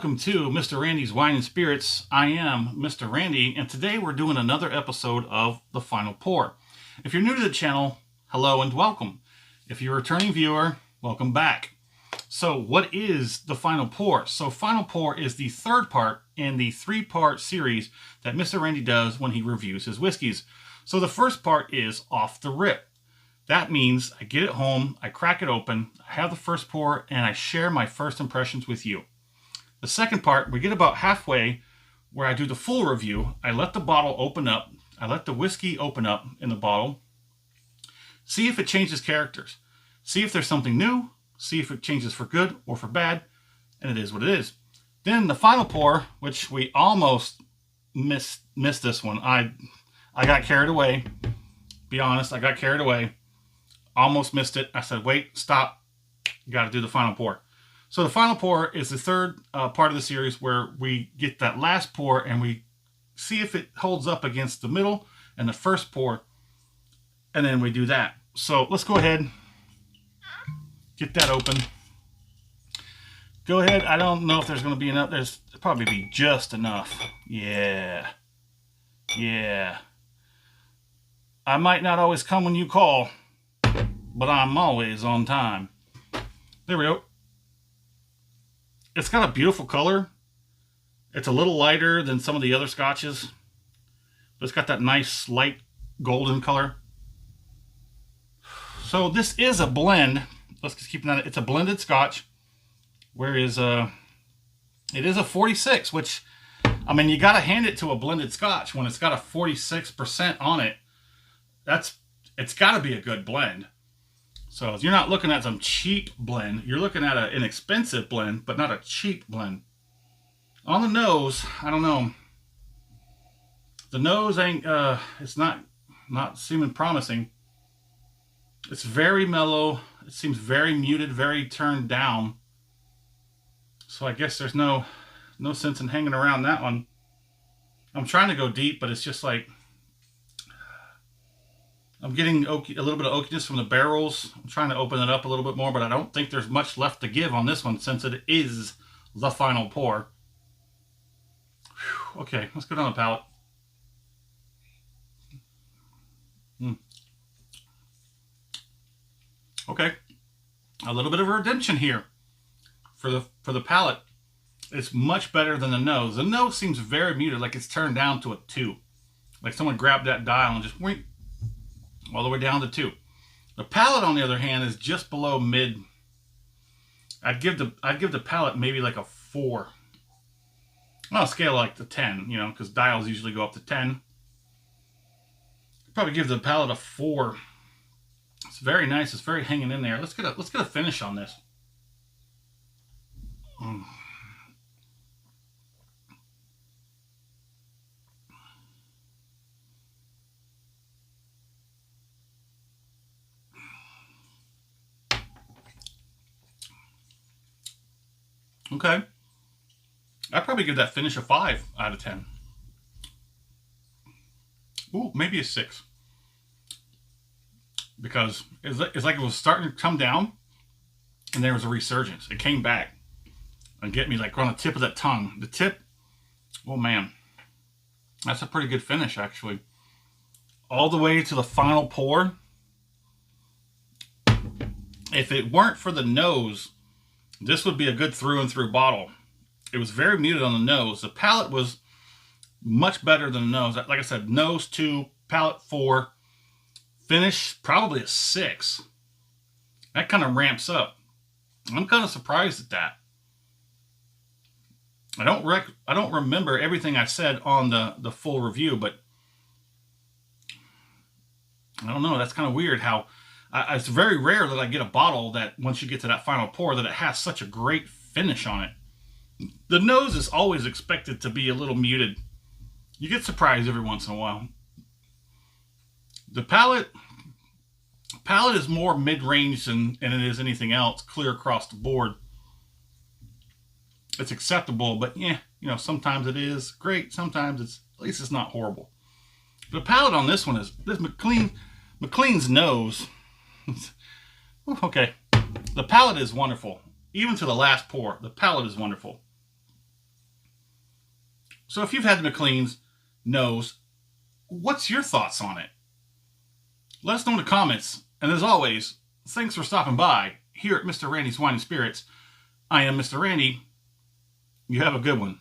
welcome to Mr. Randy's Wine and Spirits. I am Mr. Randy, and today we're doing another episode of The Final Pour. If you're new to the channel, hello and welcome. If you're a returning viewer, welcome back. So what is The Final Pour? So Final Pour is the third part in the three-part series that Mr. Randy does when he reviews his whiskeys. So the first part is off the rip. That means I get it home, I crack it open, I have the first pour, and I share my first impressions with you. The second part, we get about halfway where I do the full review. I let the bottle open up. I let the whiskey open up in the bottle. See if it changes characters. See if there's something new. See if it changes for good or for bad. And it is what it is. Then the final pour, which we almost missed this one. I got carried away. Be honest, I got carried away. Almost missed it. I said, wait, stop. You got to do the final pour. So the final pour is the third part of the series where we get that last pour and we see if it holds up against the middle and the first pour. And then we do that. So let's go ahead. Get that open. Go ahead. I don't know if there's going to be enough. There's probably be just enough. Yeah. Yeah. I might not always come when you call, but I'm always on time. There we go. It's got a beautiful color. It's a little lighter than some of the other scotches, but it's got that nice light golden color. So this is a blend. Let's just keep that. It's a blended scotch, whereas it is a 46, which, I mean, you got to hand it to a blended scotch when it's got a 46% on it. It's got to be a good blend. So you're not looking at some cheap blend. You're looking at an inexpensive blend, but not a cheap blend. On the nose, I don't know. The nose ain't, it's not seeming promising. It's very mellow. It seems very muted, very turned down. So I guess there's no sense in hanging around that one. I'm trying to go deep, but it's just like, I'm getting a little bit of oakiness from the barrels. I'm trying to open it up a little bit more, but I don't think there's much left to give on this one since it is the final pour. Whew. Okay, let's go down the palate. Okay, a little bit of a redemption here for the palate. It's much better than the nose. The nose seems very muted, like it's turned down to a 2. Like someone grabbed that dial and just went all the way down to 2. The palate, on the other hand, is just below mid. I'd give the palate maybe like a 4. On a scale like the 10, you know, because dials usually go up to 10. I'd probably give the palate a 4. It's very nice. It's very hanging in there. Let's get a finish on this. Okay. I'd probably give that finish a 5 out of 10. Ooh, maybe a 6. Because it's like it was starting to come down and there was a resurgence. It came back and get me like on the tip of that tongue. The tip, oh man, that's a pretty good finish actually. All the way to the final pour. If it weren't for the nose, this would be a good through and through bottle. It was very muted on the nose. The palate was much better than the nose. Like I said, nose 2, palate 4, finish probably a 6. That kind of ramps up. I'm kind of surprised at that. I don't remember everything I said on the full review, but I don't know. That's kind of weird how it's very rare that I get a bottle that once you get to that final pour that it has such a great finish on it. The nose is always expected to be a little muted. You get surprised every once in a while. The palate is more mid-range than it is anything else, clear across the board. It's acceptable, but yeah, you know, sometimes it is great, sometimes at least it's not horrible. The palate on this one is this Maclean's nose. Okay, the palate is wonderful. Even to the last pour, the palate is wonderful. So if you've had the Macleans nose, what's your thoughts on it? Let us know in the comments. And as always, thanks for stopping by here at Mr. Randy's Wine and Spirits. I am Mr. Randy. You have a good one.